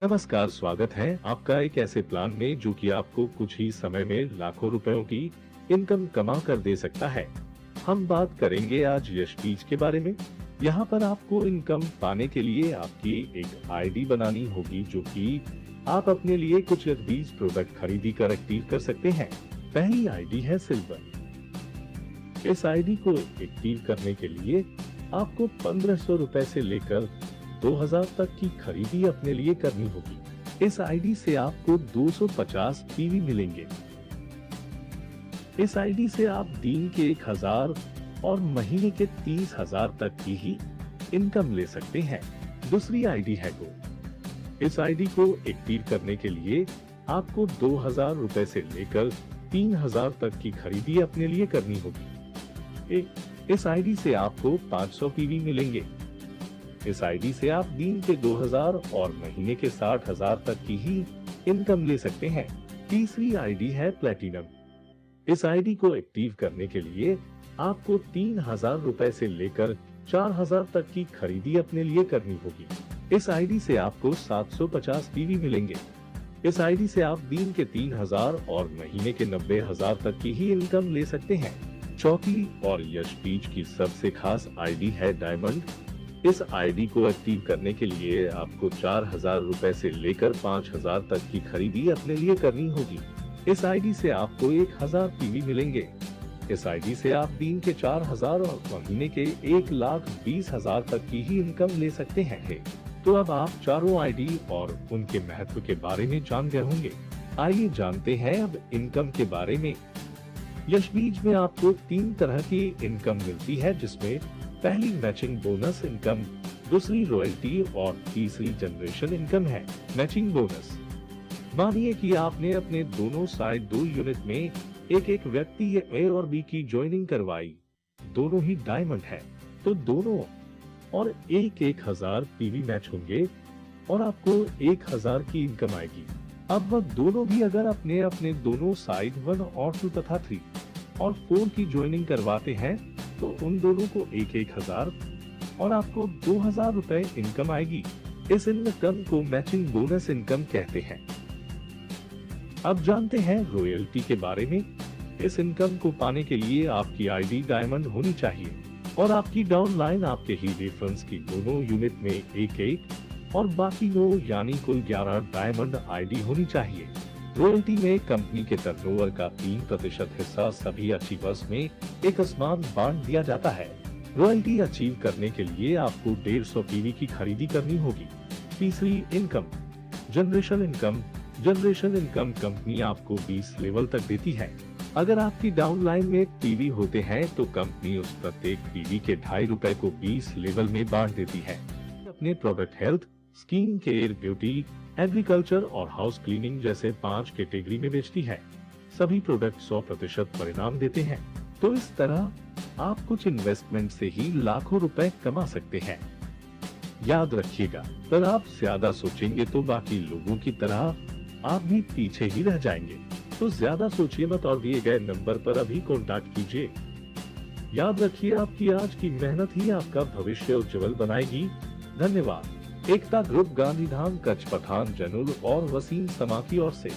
नमस्कार, स्वागत है आपका एक ऐसे प्लान में जो कि आपको कुछ ही समय में लाखों रुपयों की इनकम कमा कर दे सकता है। हम बात करेंगे आज यश बीज के बारे में। यहाँ पर आपको इनकम पाने के लिए आपकी एक आईडी बनानी होगी जो कि आप अपने लिए कुछ यश बीज प्रोडक्ट खरीदी कर एक्टिव कर सकते हैं। पहली आईडी है सिल्वर। इस आईडी को एक्टिव करने के लिए आपको 1500 रुपए से लेकर 2000 तक की खरीदी अपने लिए करनी होगी। इस आईडी से आपको 250 पीवी मिलेंगे। इस आईडी से आप दिन के 1000 और महीने के 30,000 तक की ही इनकम ले सकते हैं। दूसरी आईडी है गो। इस आईडी को एक्टिव करने के लिए आपको 2000 रुपए से लेकर 3000 तक की खरीदी अपने लिए करनी होगी। इस आईडी से आपको 500 पीवी मिलेंगे। इस आईडी से आप दिन के 2000 और महीने के 60,000 तक की ही इनकम ले सकते हैं। तीसरी आईडी है प्लेटिनम। इस आईडी को एक्टिव करने के लिए आपको 3000 रुपए से लेकर 4000 तक की खरीदी अपने लिए करनी होगी। इस आईडी से आपको 750 पीवी मिलेंगे। इस आईडी से आप दिन के 3000 और महीने के 90,000 तक की ही इनकम ले सकते हैं। चौथी और यश बीज की सबसे खास आईडी है डायमंड। इस आईडी को एक्टिव करने के लिए आपको 4000 रुपए से लेकर 5000 तक की खरीदी अपने लिए करनी होगी। इस आईडी से आपको 1000 पीवी मिलेंगे। इस आईडी से आप दिन के 4000 और महीने के 1,20,000 तक की ही इनकम ले सकते हैं। तो अब आप चारों आईडी और उनके महत्व के बारे में जान गए होंगे। आइए जानते हैं अब इनकम के बारे में। यश बीज में आपको 3 तरह की इनकम मिलती है, जिसमें पहली मैचिंग बोनस इनकम, दूसरी रॉयल्टी और तीसरी जनरेशन इनकम है। मैचिंग बोनस, मानिए कि आपने अपने दोनों साइड 2 यूनिट में एक व्यक्ति ए और बी की ज्वाइनिंग करवाई। दोनों ही डायमंड है, तो दोनों और 1000 पीवी मैच होंगे और आपको 1000 की इनकम आएगी। अब वह दोनों भी अगर अपने अपने दोनों साइड 1 और 2 तथा 3 और 4 की ज्वाइनिंग करवाते हैं तो उन दोनों को 1000 और आपको 2000 रुपए इनकम आएगी। इस इनकम को मैचिंग बोनस इनकम कहते हैं। अब जानते हैं रॉयल्टी के बारे में। इस इनकम को पाने के लिए आपकी आईडी डायमंड होनी चाहिए और आपकी डाउनलाइन आपके ही रेफरेंस की दोनों यूनिट में एक और बाकी 9 यानी कुल 11 डायमंड आईडी होनी चाहिए। रॉयल्टी में कंपनी के टर्नओवर का 3% हिस्सा सभी अचीवर्स में एक समान बांट दिया जाता है। रॉयल्टी अचीव करने के लिए आपको 150 पीवी की खरीदी करनी होगी। तीसरी income, generation income. Generation income company आपको 20 लेवल तक देती है। अगर आपकी डाउनलाइन में पीवी होते हैं तो कंपनी उस प्रत्येक पीवी के 2.5 रुपए को 20 लेवल में बांट देती है। अपने product health, skin care, beauty, agriculture और हाउस क्लीनिंग जैसे 5 कैटेगरी में बेचती है। सभी प्रोडक्ट 100% परिणाम देते हैं। तो इस तरह आप कुछ इन्वेस्टमेंट से ही लाखों रुपए कमा सकते हैं। याद रखिएगा, अगर आप ज्यादा सोचेंगे तो बाकी लोगों की तरह आप भी पीछे ही रह जाएंगे। तो ज्यादा सोचिए मत और दिए गए नंबर पर अभी कॉन्टैक्ट कीजिए। याद रखिए, आपकी आज की मेहनत ही आपका भविष्य उज्जवल बनाएगी। धन्यवाद। एकता ग्रुप, गांधीधाम, कच्छ, पठान, जनूर और वसीम समा की ओर से।